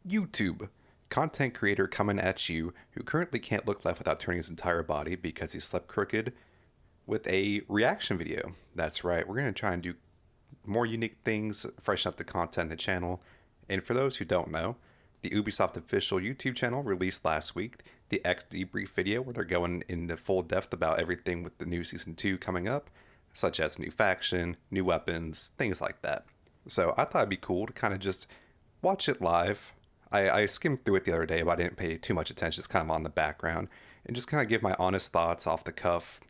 YouTube. Content creator coming at you who currently can't look left without turning his entire body because he slept crooked with a reaction video. That's right, we're going to try and do more unique things, freshen up the content in the channel. And for those who don't know, the Ubisoft official YouTube channel released last week the Xdebrief video where they're going into full depth about everything with the new Season 2 coming up, such as new faction, new weapons, things like that. So I thought it'd be cool to kind of just watch it live. I skimmed through it the other day, but I didn't pay too much attention. It's kind of on the background. And just kind of give my honest thoughts off the cuff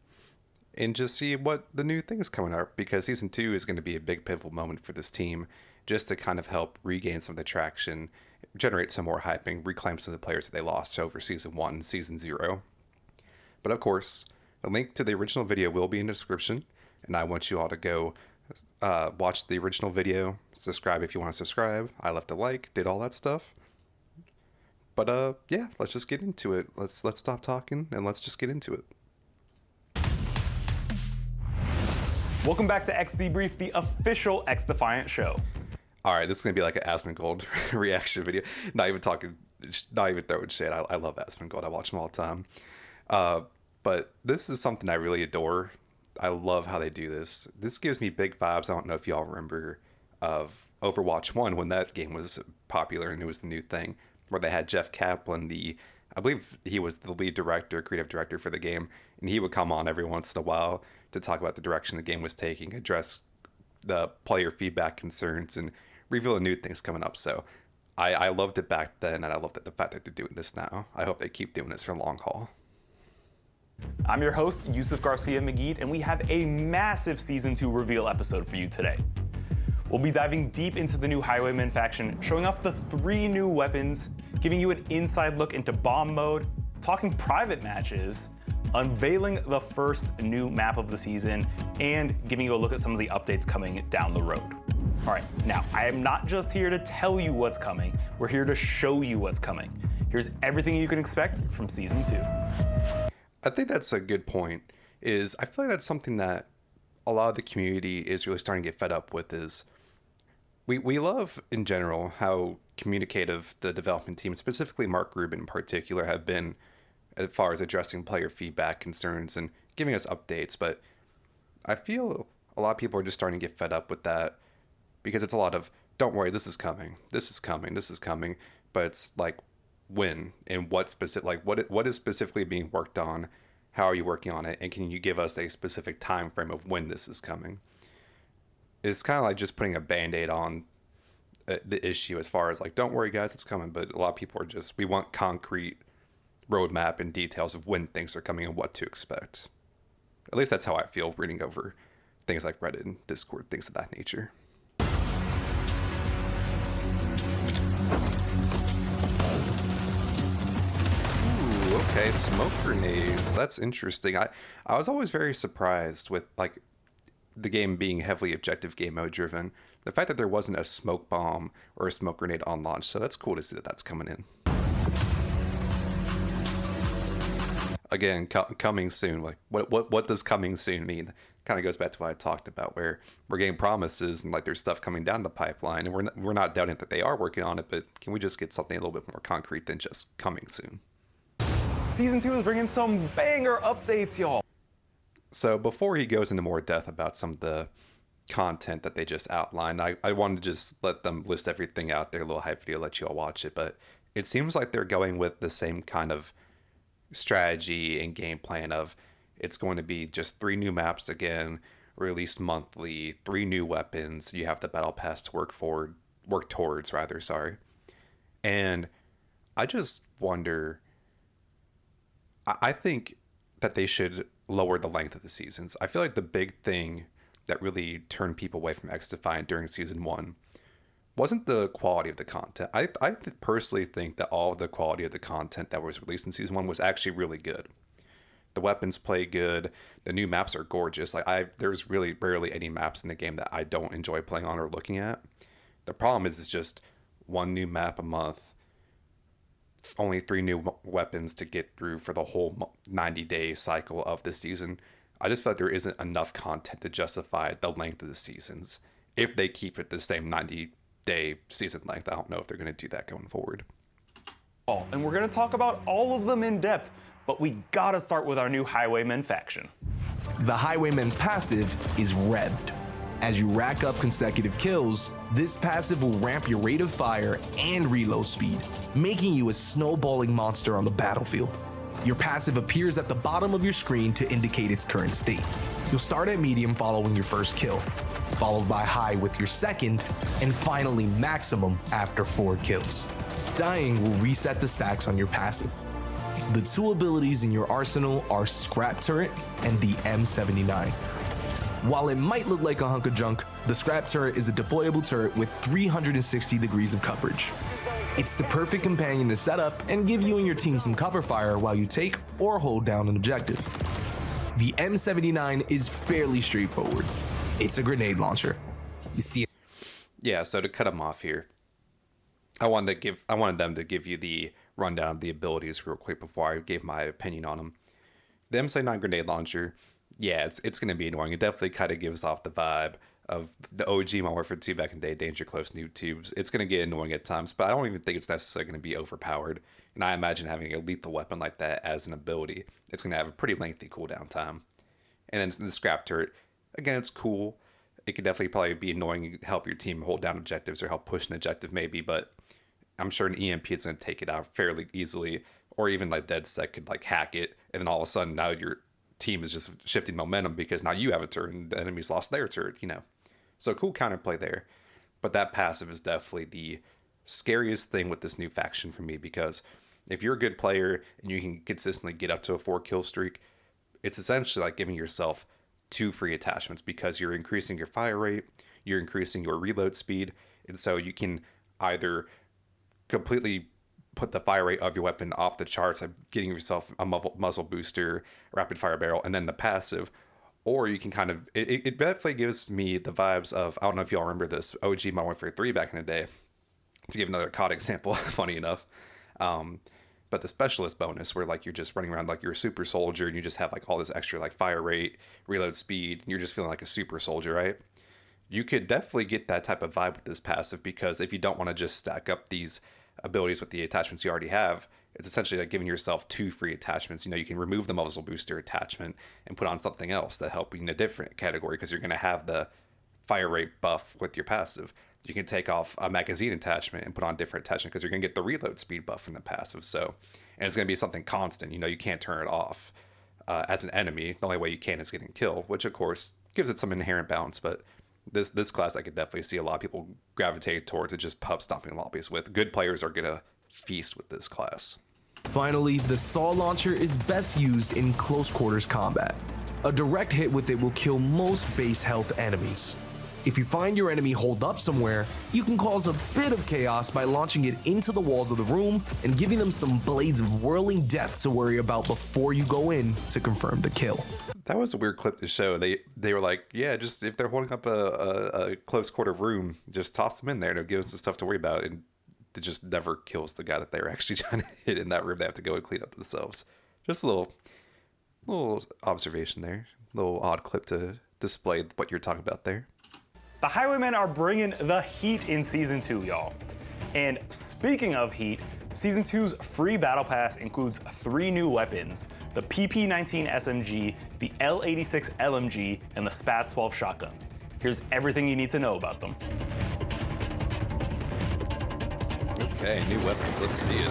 and just see what the new thing is coming up, because Season 2 is going to be a big pivotal moment for this team, just to kind of help regain some of the traction, generate some more hyping, reclaim some of the players that they lost over Season 1 and Season 0. But of course, a link to the original video will be in the description, and I want you all to go watch the original video, subscribe if you want to subscribe. I left a like, did all that stuff. But yeah, let's just get into it. Let's stop talking and let's just get into it. Welcome back to Xdebrief, the official Xdefiant show. All right, this is gonna be like an Asmongold reaction video. Not even throwing shade. I love Asmongold. I watch them all the time. But this is something I really adore. I love how they do this. This gives me big vibes. I don't know if y'all remember of Overwatch 1 when that game was popular and it was the new thing, where they had Jeff Kaplan, I believe he was the lead director, creative director for the game, and he would come on every once in a while to talk about the direction the game was taking, address the player feedback concerns, and reveal new things coming up. So I loved it back then, and I love the fact that they're doing this now. I hope they keep doing this for the long haul. I'm your host, Yusuf Garcia McGee, and we have a massive Season 2 reveal episode for you today. We'll be diving deep into the new Highwayman faction, showing off the 3 new weapons, giving you an inside look into bomb mode, talking private matches, unveiling the first new map of the season, and giving you a look at some of the updates coming down the road. All right, now, I am not just here to tell you what's coming, we're here to show you what's coming. Here's everything you can expect from Season 2. I think that's a good point. I feel like that's something that a lot of the community is really starting to get fed up with. Is we love in general how communicative the development team, specifically Mark Rubin in particular, have been as far as addressing player feedback concerns and giving us updates. But I feel a lot of people are just starting to get fed up with that, because it's a lot of, don't worry, this is coming, this is coming, this is coming. But it's like, when and what specific, like what is specifically being worked on? How are you working on it? And can you give us a specific time frame of when this is coming? It's kind of like just putting a band-aid on the issue, as far as like, don't worry guys, it's coming. But a lot of people are just, we want concrete roadmap and details of when things are coming and what to expect. At least that's how I feel reading over things like Reddit and Discord, things of that nature. Okay, smoke grenades. That's interesting. I was always very surprised with like the game being heavily objective game mode driven. The fact that there wasn't a smoke bomb or a smoke grenade on launch, so that's cool to see that that's coming in. Again, coming soon. Like what does coming soon mean? Kind of goes back to what I talked about, where we're getting promises and like there's stuff coming down the pipeline, and we're not doubting that they are working on it, but can we just get something a little bit more concrete than just coming soon? Season 2 is bringing some banger updates, y'all. So before he goes into more depth about some of the content that they just outlined, I wanted to just let them list everything out there, a little hype video, let you all watch it. But it seems like they're going with the same kind of strategy and game plan of, it's going to be just 3 new maps again, released monthly, 3 new weapons. You have the battle pass to work towards. And I just wonder, I think that they should lower the length of the seasons. I feel like the big thing that really turned people away from Xdefiant during Season 1 wasn't the quality of the content. I personally think that all of the quality of the content that was released in Season 1 was actually really good. The weapons play good. The new maps are gorgeous. Like there's really barely any maps in the game that I don't enjoy playing on or looking at. The problem is it's just 1 new map a month, only 3 new weapons to get through for the whole 90-day cycle of the season. I just feel like there isn't enough content to justify the length of the seasons if they keep it the same 90 day season length. I don't know if they're going to do that going forward. And we're going to talk about all of them in depth, but we gotta start with our new Highwaymen faction. The Highwayman's passive is revved. As you rack up consecutive kills, this passive will ramp your rate of fire and reload speed, making you a snowballing monster on the battlefield. Your passive appears at the bottom of your screen to indicate its current state. You'll start at medium following your first kill, followed by high with your second, and finally maximum after 4 kills. Dying will reset the stacks on your passive. The 2 abilities in your arsenal are Scrap Turret and the M79. While it might look like a hunk of junk, the Scrap Turret is a deployable turret with 360 degrees of coverage. It's the perfect companion to set up and give you and your team some cover fire while you take or hold down an objective. The M79 is fairly straightforward. It's a grenade launcher. You see. Yeah, so to cut them off here, I wanted them to give you the rundown of the abilities real quick before I gave my opinion on them. The M79 grenade launcher, yeah, it's going to be annoying. It definitely kind of gives off the vibe of the OG Modern Warfare 2 back in the day, Danger Close noob tubes. It's going to get annoying at times, but I don't even think it's necessarily going to be overpowered. And I imagine having a lethal weapon like that as an ability, it's going to have a pretty lengthy cooldown time. And then the Scrap Turret, again, it's cool. It could definitely probably be annoying, help your team hold down objectives or help push an objective maybe, but I'm sure an EMP is going to take it out fairly easily, or even like DeadSec could like hack it, and then all of a sudden now your team is just shifting momentum because now you have a turret and the enemy's lost their turret, you know. So cool counterplay there. But that passive is definitely the scariest thing with this new faction for me, because if you're a good player and you can consistently get up to a 4-kill streak, it's essentially like giving yourself 2 free attachments, because you're increasing your fire rate, you're increasing your reload speed, and so you can either completely put the fire rate of your weapon off the charts by getting yourself a muzzle booster, rapid fire barrel, and then the passive. Or you can kind of, it definitely gives me the vibes of, I don't know if y'all remember this, OG Modern Warfare 3 back in the day, to give another COD example, funny enough. But the specialist bonus, where like you're just running around like you're a super soldier and you just have like all this extra like fire rate, reload speed, and you're just feeling like a super soldier, right? You could definitely get that type of vibe with this passive, because if you don't want to just stack up these abilities with the attachments you already have, it's essentially like giving yourself 2 free attachments. You know, you can remove the muzzle booster attachment and put on something else that help you in a different category, because you're going to have the fire rate buff with your passive. You can take off a magazine attachment and put on a different attachment, because you're going to get the reload speed buff from the passive. So, and it's going to be something constant. You know, you can't turn it off as an enemy. The only way you can is getting killed, which of course gives it some inherent balance, but this class I could definitely see a lot of people gravitate towards it, just pub stomping lobbies with. Good players are gonna feast with this class. Finally, the saw launcher is best used in close quarters combat. A direct hit with it will kill most base health enemies. If you find your enemy holed up somewhere, you can cause a bit of chaos by launching it into the walls of the room and giving them some blades of whirling death to worry about before you go in to confirm the kill. That was a weird clip to show. They were like, yeah, just if they're holding up a close quarter room, just toss them in there and it'll give us some stuff to worry about. And it just never kills the guy that they're actually trying to hit in that room. They have to go and clean up themselves. Just a little observation there. A little odd clip to display what you're talking about there. The Highwaymen are bringing the heat in Season 2, y'all. And speaking of heat, Season 2's free battle pass includes 3 new weapons: the PP-19 SMG, the L86 LMG, and the SPAS-12 shotgun. Here's everything you need to know about them. Okay, new weapons, let's see it.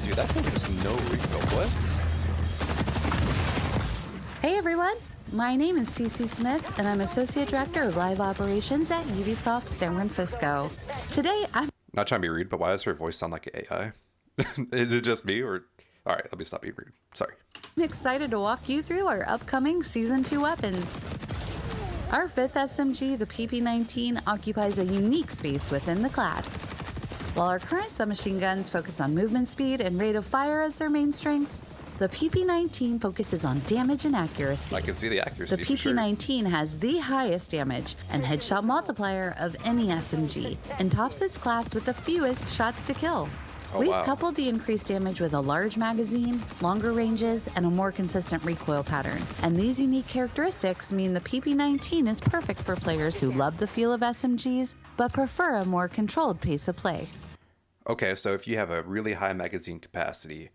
Dude, that thing has no recoil. What? Hey everyone, my name is Cece Smith and I'm Associate Director of Live Operations at Ubisoft San Francisco. Today I'm Not trying to be rude, but why does her voice sound like an AI? Is it just me, or? All right, let me stop being rude. Sorry. excited to walk you through our upcoming Season 2 weapons. Our 5th SMG, the PP-19, occupies a unique space within the class. While our current submachine guns focus on movement speed and rate of fire as their main strengths, the PP-19 focuses on damage and accuracy. I can see the accuracy. The PP-19 has the highest damage and headshot multiplier of any SMG, and tops its class with the fewest shots to kill. Oh, We've wow. coupled the increased damage with a large magazine, longer ranges, and a more consistent recoil pattern. And these unique characteristics mean the PP19 is perfect for players who love the feel of SMGs, but prefer a more controlled pace of play. Okay, so if you have a really high magazine capacity,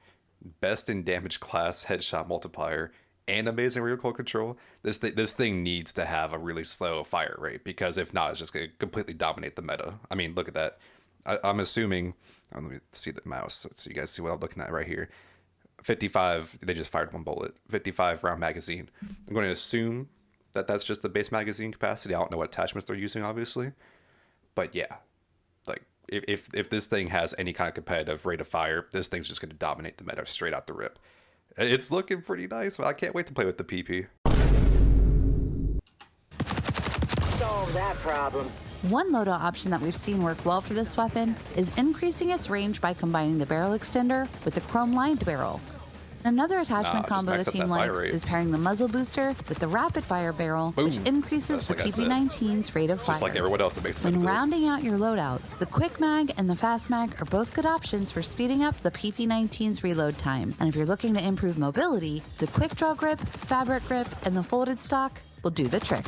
best in damage class headshot multiplier, and amazing recoil control, this thing needs to have a really slow fire rate, because if not, it's just going to completely dominate the meta. I mean, look at that. I'm assuming, let me see the mouse so you guys see what I'm looking at right here. 55, they just fired one bullet. 55 round magazine. I'm going to assume that that's just the base magazine capacity. I don't know what attachments they're using, obviously. But yeah, like if this thing has any kind of competitive rate of fire, this thing's just going to dominate the meta straight out the rip. It's looking pretty nice. I can't wait to play with the PP. Solve that problem. One loadout option that we've seen work well for this weapon is increasing its range by combining the barrel extender with the chrome-lined barrel. Another attachment Just combo max the up team that fire likes rate. is pairing the muzzle booster with the rapid fire barrel, which Boom. increases Just the like I said. PP19's rate of fire. Just like everyone else that makes the When meta build. rounding out your loadout, the quick mag and the fast mag are both good options for speeding up the PP19's reload time. And if you're looking to improve mobility, the quick draw grip, fabric grip, and the folded stock will do the trick.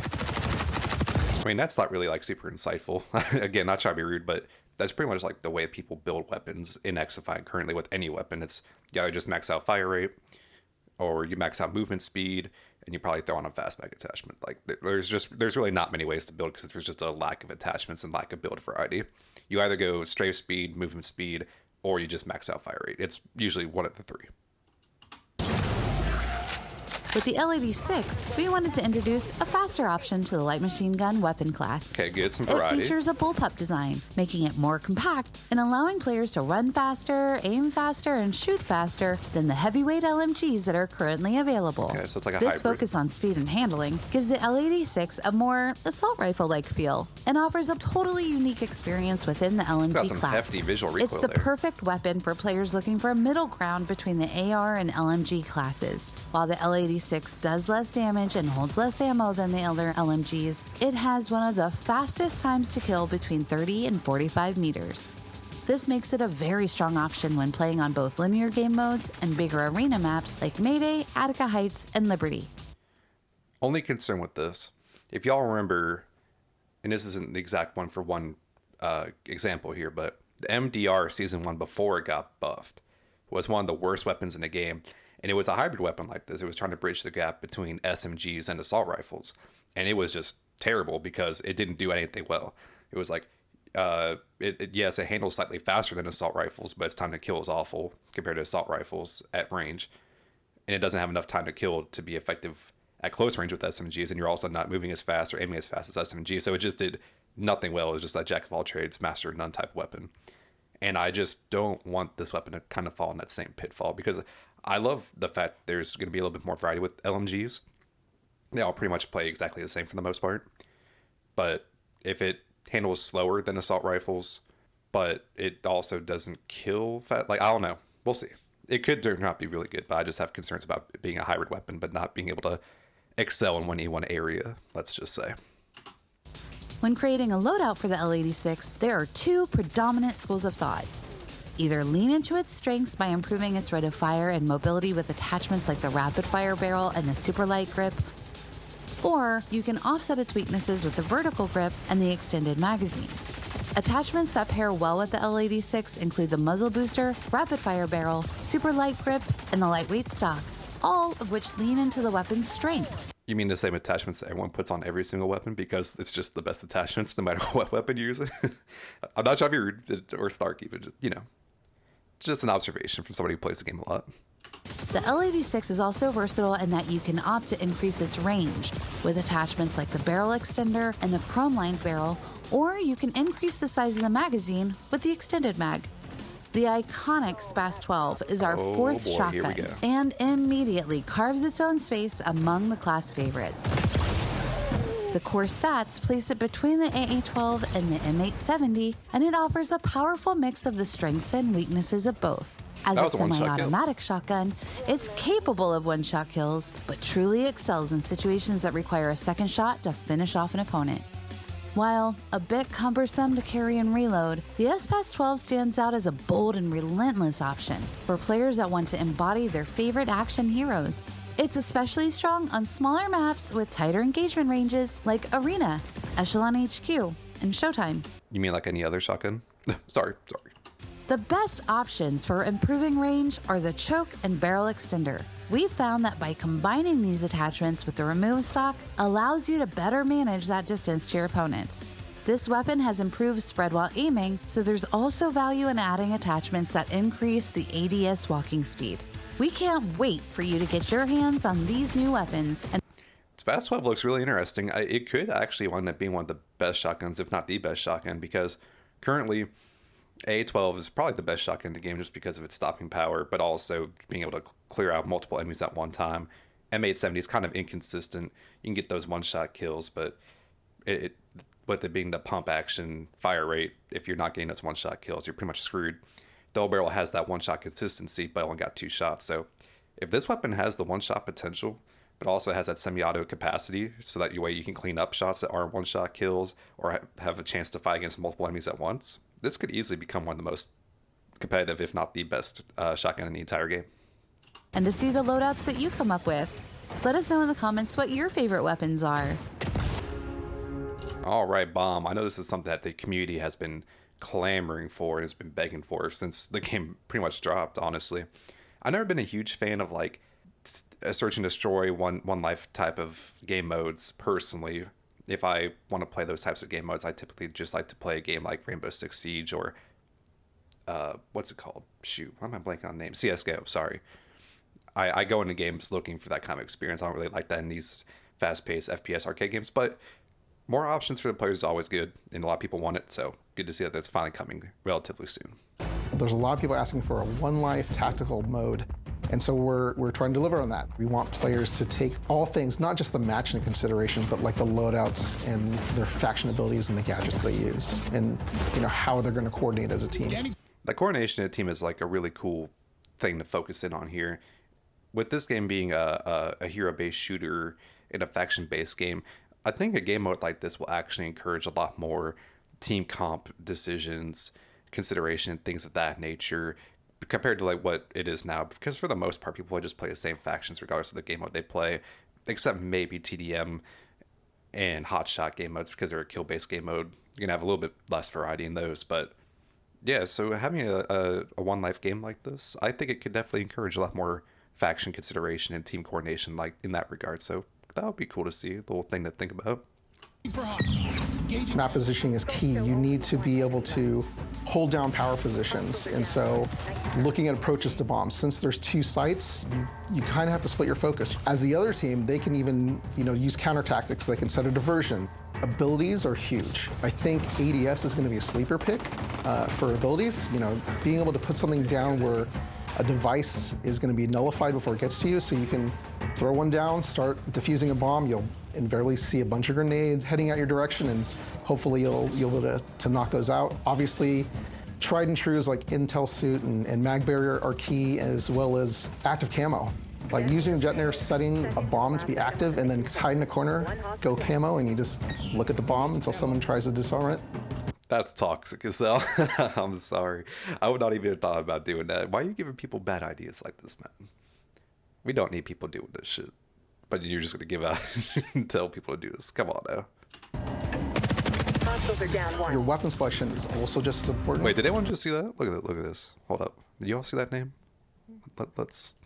I mean, that's not really like super insightful. Again, not trying to be rude, but that's pretty much like the way people build weapons in Xdefiant currently with any weapon. It's you either just max out fire rate, or you max out movement speed, and you probably throw on a fast mag attachment. Like there's really not many ways to build because there's just a lack of attachments and lack of build variety. You either go strafe speed, movement speed, or you just max out fire rate. It's usually one of the three. With the L86, we wanted to introduce a faster option to the light machine gun weapon class. Okay, good, some It variety. features a bullpup design, making it more compact and allowing players to run faster, aim faster, and shoot faster than the heavyweight LMGs that are currently available. Okay, so it's like a This hybrid. focus on speed and handling gives the L86 a more assault rifle-like feel and offers a totally unique experience within the LMG It's got some class. hefty visual recoil It's the there. perfect weapon for players looking for a middle ground between the AR and LMG classes. While the L86 does less damage and holds less ammo than the other LMGs, it has one of the fastest times to kill between 30 and 45 meters. This makes it a very strong option when playing on both linear game modes and bigger arena maps like Mayday, Attica Heights, and Liberty. Only concern with this, if y'all remember, and this isn't the exact one for one example here, but the MDR Season 1 before it got buffed was one of the worst weapons in the game. And it was a hybrid weapon like this. It was trying to bridge the gap between SMGs and assault rifles. And it was just terrible because it didn't do anything well. It was like, yes, it handles slightly faster than assault rifles, but its time to kill is awful compared to assault rifles at range. And it doesn't have enough time to kill to be effective at close range with SMGs. And you're also not moving as fast or aiming as fast as SMG. So it just did nothing well. It was just that jack of all trades, master of none type weapon. And I just don't want this weapon to kind of fall in that same pitfall because I love the fact there's going to be a little bit more variety with LMGs. They all pretty much play exactly the same for the most part. But if it handles slower than assault rifles, but it also doesn't kill fast, like, I don't know. We'll see. It could turn out to be really good, but I just have concerns about it being a hybrid weapon, but not being able to excel in one area, let's just say. When creating a loadout for the L86, there are two predominant schools of thought. Either lean into its strengths by improving its rate of fire and mobility with attachments like the rapid fire barrel and the super light grip, or you can offset its weaknesses with the vertical grip and the extended magazine. Attachments that pair well with the L86 include the muzzle booster, rapid fire barrel, super light grip, and the lightweight stock, all of which lean into the weapon's strengths. You mean the same attachments that everyone puts on every single weapon because it's just the best attachments no matter what weapon you're using? I'm not trying to be rude or snarky, but just, just an observation from somebody who plays the game a lot. The L86 is also versatile in that you can opt to increase its range with attachments like the barrel extender and the chrome-lined barrel, or you can increase the size of the magazine with the extended mag. The iconic SPAS 12 is our fourth boy, here we shotgun go. and immediately carves its own space among the class favorites. The core stats place it between the AA12 and the M870, and it offers a powerful mix of the strengths and weaknesses of both. As That a was a one-shot kill. semi-automatic shotgun, it's capable of one-shot kills, but truly excels in situations that require a second shot to finish off an opponent. While a bit cumbersome to carry and reload, the S-Pass 12 stands out as a bold and relentless option for players that want to embody their favorite action heroes. It's especially strong on smaller maps with tighter engagement ranges like Arena, Echelon HQ, and Showtime. You mean like any other shotgun? Sorry. The best options for improving range are the choke and barrel extender. We've found that by combining these attachments with the remove stock allows you to better manage that distance to your opponents. This weapon has improved spread while aiming, so there's also value in adding attachments that increase the ADS walking speed. We can't wait for you to get your hands on these new weapons. And Fast 12 looks really interesting. It could actually wind up being one of the best shotguns, if not the best shotgun, because currently A12 is probably the best shotgun in the game just because of its stopping power, but also being able to clear out multiple enemies at one time. M870 is kind of inconsistent. You can get those one-shot kills, but with it being the pump action fire rate, if you're not getting those one-shot kills, you're pretty much screwed. Double barrel has that one-shot consistency, but only got 2 shots. So if this weapon has the one-shot potential, but also has that semi-auto capacity, so that way you can clean up shots that aren't one-shot kills or have a chance to fight against multiple enemies at once, this could easily become one of the most competitive, if not the best, shotgun in the entire game. And to see the loadouts that you come up with, let us know in the comments what your favorite weapons are. All right, Bomb. I know this is something that the community has been clamoring for and has been begging for since the game pretty much dropped, honestly. I've never been a huge fan of like a search and destroy one life type of game modes personally. If I want to play those types of game modes, I typically just like to play a game like Rainbow Six Siege or what's it called? Shoot, why am I blanking on the name? CSGO, sorry. I go into games looking for that kind of experience. I don't really like that in these fast-paced FPS arcade games, but more options for the players is always good, and a lot of people want it, so good to see that that's finally coming relatively soon. There's a lot of people asking for a one-life tactical mode, and so we're trying to deliver on that. We want players to take all things, not just the match into consideration, but like the loadouts and their faction abilities and the gadgets they use, and how they're going to coordinate as a team. The coordination of a team is like a really cool thing to focus in on here. With this game being a hero-based shooter in a faction-based game, I think a game mode like this will actually encourage a lot more team comp decisions, consideration, things of that nature, compared to like what it is now. Because for the most part, people just play the same factions regardless of the game mode they play, except maybe TDM and hotshot game modes because they're a kill-based game mode. You're gonna have a little bit less variety in those, but yeah. So having a one life game like this, I think it could definitely encourage a lot more faction consideration and team coordination, like in that regard. So that would be cool to see, a little thing to think about. Map positioning is key. You need to be able to hold down power positions. And so looking at approaches to bombs, since there's 2 sites, you kind of have to split your focus. As the other team, they can even use counter tactics. They can set a diversion. Abilities are huge. I think ADS is going to be a sleeper pick for abilities. Being able to put something down where a device is going to be nullified before it gets to you, so you can throw one down, start defusing a bomb. You'll invariably see a bunch of grenades heading out your direction, and hopefully you'll be able to knock those out. Obviously, tried and trues like Intel Suit and Mag Barrier are key, as well as active camo. Like using a Jetner, setting a bomb to be active, and then hide in a corner, go camo, and you just look at the bomb until someone tries to disarm it. That's toxic as hell. I'm sorry. I would not even have thought about doing that. Why are you giving people bad ideas like this, man? We don't need people doing this shit. But you're just going to give out and tell people to do this. Come on now. Hostiles are down 1. Your weapon selection is also just as important. Wait, did anyone just see that? Look at that. Look at this. Hold up. Did you all see that name? Let's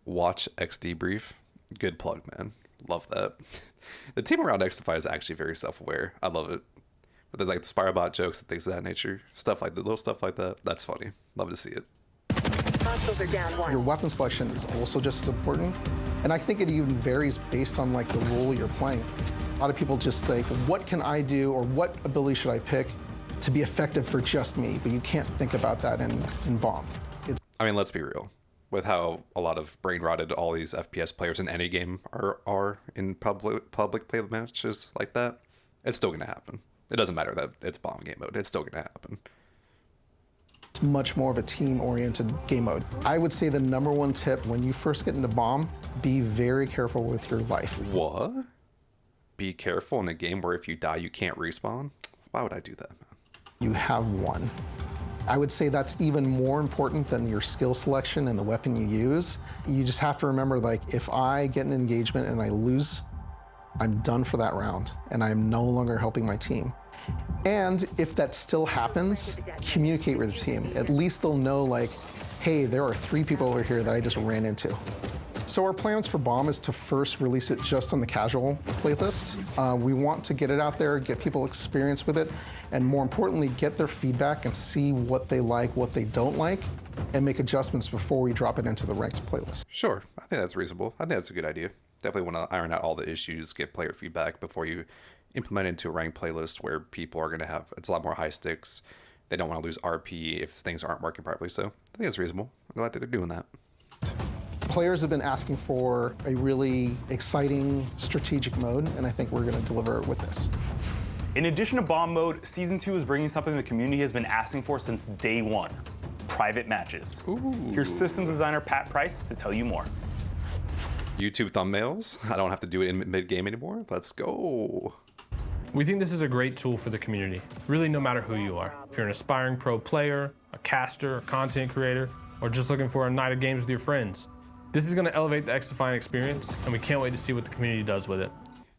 watch Xdebrief. Good plug, man. Love that. The team around Xdefiant is actually very self-aware. I love it. But there's like the Spirobot jokes and things of that nature. Stuff like that, little stuff like that. That's funny. Love to see it. Hostiles are down 1. Your weapon selection is also just as important. And I think it even varies based on like the role you're playing. A lot of people just think, what can I do, or what ability should I pick to be effective for just me? But you can't think about that in Bomb. I mean, let's be real. With how a lot of brain rotted all these FPS players in any game are in public play matches like that, it's still gonna happen. It doesn't matter that it's bomb game mode. It's still gonna happen. It's much more of a team-oriented game mode. I would say the #1 tip when you first get into Bomb, be very careful with your life. What? be careful in a game where if you die, you can't respawn. Why would I do that, man? You have one. I would say that's even more important than your skill selection and the weapon you use. You just have to remember, like, if I get an engagement and I lose, I'm done for that round, and I'm no longer helping my team. And if that still happens, communicate with your team. At least they'll know, like, hey, there are 3 people over here that I just ran into. So our plans for Bomb is to first release it just on the casual playliст. We want to get it out there, get people experience with it, and more importantly, get their feedback and see what they like, what they don't like, and make adjustments before we drop it into the ranked playlist. Sure, I think that's reasonable. I think that's a good idea. Definitely want to iron out all the issues, get player feedback before you implement it into a ranked playlist where people are going to have, it's a lot more high stakes. They don't want to lose RP if things aren't working properly. So I think it's reasonable. I'm glad that they're doing that. Players have been asking for a really exciting strategic mode, and I think we're going to deliver it with this. In addition to Bomb mode, Season 2 is bringing something the community has been asking for since day one: private matches. Ooh. Here's systems designer Pat Price to tell you more. YouTube thumbnails. I don't have to do it in mid-game anymore. Let's go. We think this is a great tool for the community, really no matter who you are. If you're an aspiring pro player, a caster, a content creator, or just looking for a night of games with your friends, this is going to elevate the Xdefiant experience, and we can't wait to see what the community does with it.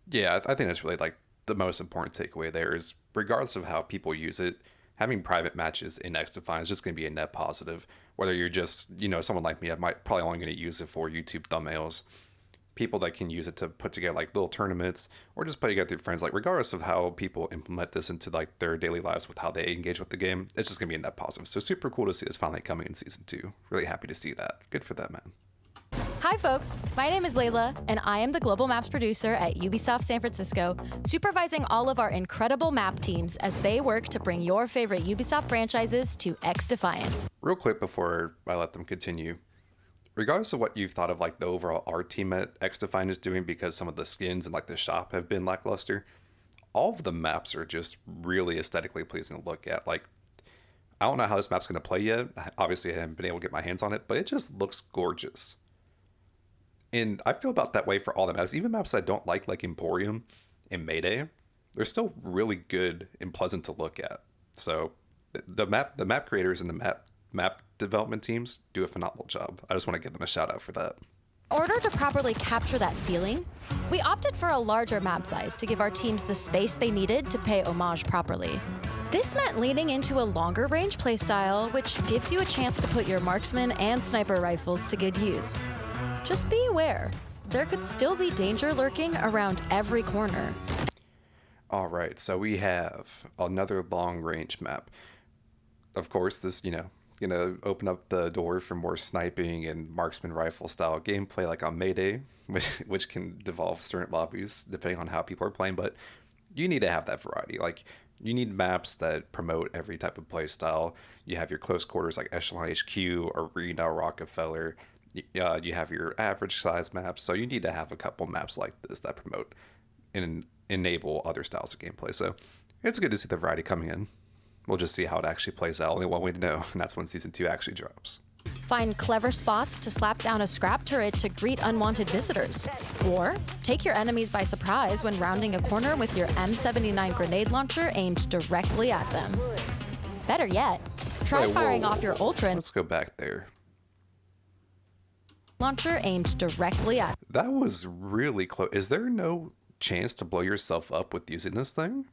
Yeah, I think that's really like the most important takeaway there is, regardless of how people use it, having private matches in Xdefiant is just going to be a net positive. Whether you're just, you know, someone like me, I might probably only going to use it for YouTube thumbnails. People that can use it to put together like little tournaments or just put together with your friends, like regardless of how people implement this into like their daily lives with how they engage with the game, it's just gonna be a net positive. So super cool to see this finally coming in Season 2. Really happy to see that. Good for them, man. Hi folks, my name is Layla, and I am the Global Maps producer at Ubisoft San Francisco, supervising all of our incredible map teams as they work to bring your favorite Ubisoft franchises to Xdefiant. Real quick before I let them continue, regardless of what you've thought of like the overall art team at Xdefiant is doing, because some of the skins and like the shop have been lackluster, all of the maps are just really aesthetically pleasing to look at. Like, I don't know how this map's going to play yet. Obviously, I haven't been able to get my hands on it, but it just looks gorgeous. And I feel about that way for all the maps. Even maps I don't like Emporium and Mayday, they're still really good and pleasant to look at. So the map creators and the map development teams do a phenomenal job. I just want to give them a shout out for that. In order to properly capture that feeling, we opted for a larger map size to give our teams the space they needed to pay homage properly. This meant leaning into a longer range playstyle, which gives you a chance to put your marksman and sniper rifles to good use. Just be aware, there could still be danger lurking around every corner. All right, so we have another long range map. Of course, this, gonna open up the door for more sniping and marksman rifle style gameplay like on Mayday, which can devolve certain lobbies depending on how people are playing, but you need to have that variety. Like, you need maps that promote every type of play style. You have your close quarters like Echelon HQ, Arena, Rockefeller. You have your average size maps, so you need to have a couple maps like this that promote and enable other styles of gameplay. So it's good to see the variety coming in. We'll just see how it actually plays out. Only one way to know, and that's when Season 2 actually drops. Find clever spots to slap down a scrap turret to greet unwanted visitors. Or take your enemies by surprise when rounding a corner with your M79 grenade launcher aimed directly at them. Better yet, try firing off your Ultra Let's go back there. launcher aimed directly at. That was really close. Is there no chance to blow yourself up with using this thing?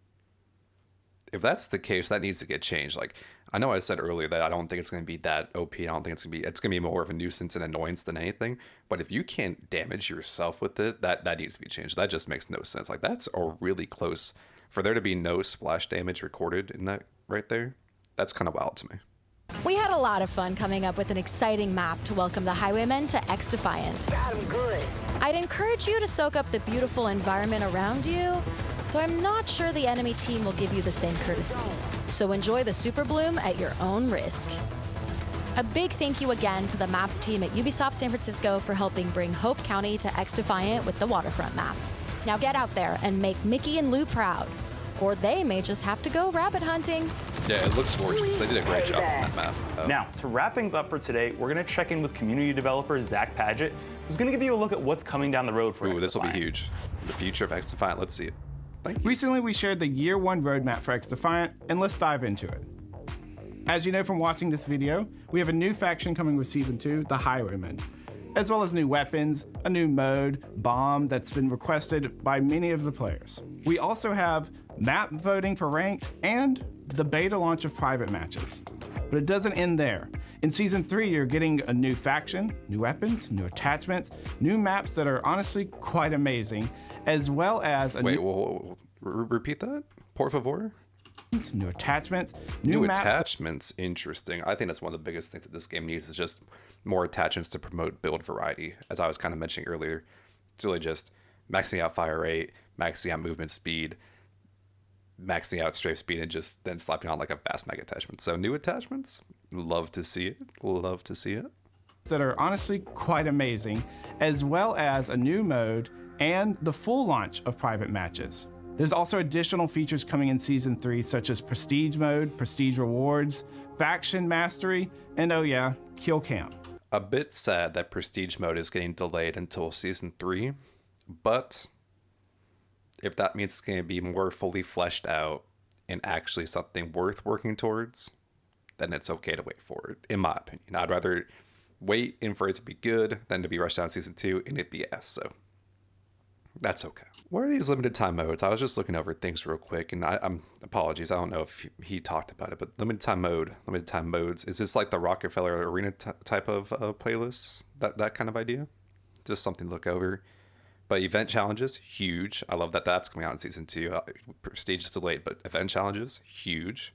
If that's the case, that needs to get changed. Like, I know I said earlier that I don't think it's going to be that OP. I don't think it's going to be more of a nuisance and annoyance than anything. But if you can't damage yourself with it, that needs to be changed. That just makes no sense. Like, that's a really close. For there to be no splash damage recorded in that right there, that's kind of wild to me. We had a lot of fun coming up with an exciting map to welcome the Highwaymen to Xdefiant. Got him good. I'd encourage you to soak up the beautiful environment around you, though I'm not sure the enemy team will give you the same courtesy. So enjoy the Super Bloom at your own risk. A big thank you again to the maps team at Ubisoft San Francisco for helping bring Hope County to Xdefiant with the waterfront map. Now get out there and make Mickey and Lou proud, or they may just have to go rabbit hunting. Yeah, it looks gorgeous. They did a great job on that map. Now, to wrap things up for today, we're going to check in with community developer Zach Padgett, who's going to give you a look at what's coming down the road for Xdefiant. This will be huge. The future of Xdefiant. Let's see it. Thank you. Recently, we shared the Year 1 roadmap for Xdefiant, and let's dive into it. As you know from watching this video, we have a new faction coming with Season 2, the Highwaymen, as well as new weapons, a new mode, bomb, that's been requested by many of the players. We also have map voting for ranked and the beta launch of private matches. But it doesn't end there. In Season 3, you're getting a new faction, new weapons, new attachments, new maps that are honestly quite amazing, as well as a repeat that? Por favor? New attachments, new maps. Attachments. Interesting. I think that's one of the biggest things that this game needs is just more attachments to promote build variety. As I was kind of mentioning earlier, it's really just maxing out fire rate, maxing out movement speed, maxing out strafe speed, and just then slapping on like a fast mag attachment. So new attachments, love to see it. Love to see it. That are honestly quite amazing, as well as a new mode and the full launch of private matches. There's also additional features coming in Season 3, such as Prestige Mode, Prestige Rewards, Faction Mastery, and oh yeah, Kill Cam. A bit sad that Prestige Mode is getting delayed until Season 3, but if that means it's going to be more fully fleshed out and actually something worth working towards, then it's okay to wait for it, in my opinion. I'd rather wait and for it to be good than to be rushed out in Season 2 and it be S, so that's okay. What are these limited time modes? I was just looking over things real quick, and I'm apologies. I don't know if he talked about it, but limited time modes. Is this like the Rockefeller Arena type of playlist? That kind of idea? Just something to look over. But event challenges, huge. I love that that's coming out in Season 2. Prestige is delayed, but event challenges, huge.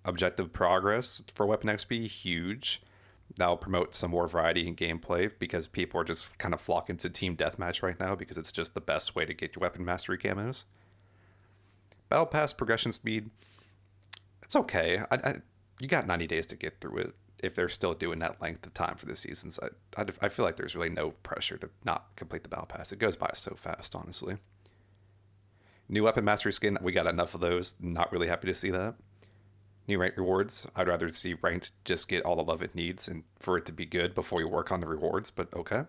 Objective progress for Weapon XP, huge. That'll promote some more variety in gameplay because people are just kind of flocking to Team Deathmatch right now because it's just the best way to get your weapon mastery camos. Battle Pass progression speed, it's okay. You got 90 days to get through it if they're still doing that length of time for the seasons. I feel like there's really no pressure to not complete the Battle Pass. It goes by so fast, honestly. New weapon mastery skin, we got enough of those. Not really happy to see that. New ranked rewards, I'd rather see ranked just get all the love it needs and for it to be good before you work on the rewards, but okay.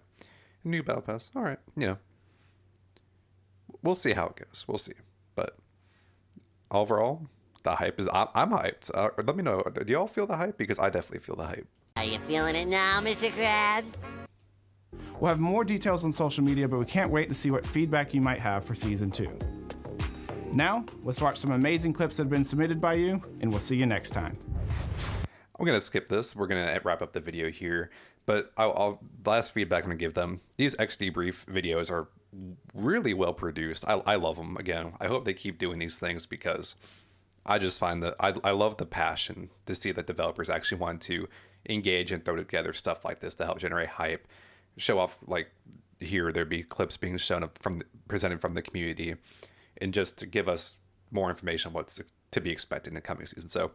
New battle pass, all right, we'll see how it goes. We'll see. But overall, the hype is, I'm hyped. Let me know, do y'all feel the hype? Because I definitely feel the hype. Are you feeling it now, Mr. Krabs? We'll have more details on social media, but we can't wait to see what feedback you might have for Season 2. Now, let's watch some amazing clips that have been submitted by you, and we'll see you next time. I'm going to skip this. We're going to wrap up the video here. But the last feedback I'm going to give them, these Xdebrief videos are really well produced. I love them. Again, I hope they keep doing these things because I just find that I love the passion to see that developers actually want to engage and throw together stuff like this to help generate hype, show off, like here, there'd be clips being shown presented from the community, and just to give us more information on what's to be expected in the coming season. So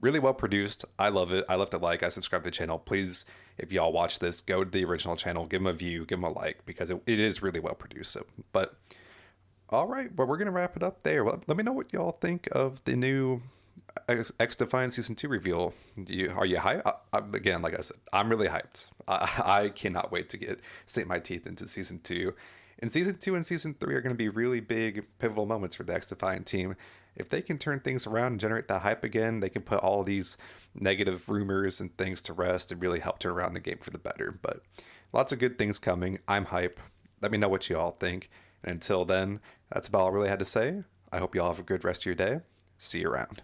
really well produced. I love it. I left a like. I subscribe to the channel. Please, if y'all watch this, go to the original channel, give them a view, give them a like, because it is really well produced. So, but all right, well, we're going to wrap it up there. Well, let me know what y'all think of the new Xdefiant Season 2 reveal. Are you hyped? Again, like I said, I'm really hyped. I cannot wait to sink my teeth into Season 2. And Season 2 and Season 3 are going to be really big, pivotal moments for the Xdefiant team. If they can turn things around and generate that hype again, they can put all these negative rumors and things to rest and really help turn around the game for the better. But lots of good things coming. I'm hype. Let me know what you all think. And until then, that's about all I really had to say. I hope you all have a good rest of your day. See you around.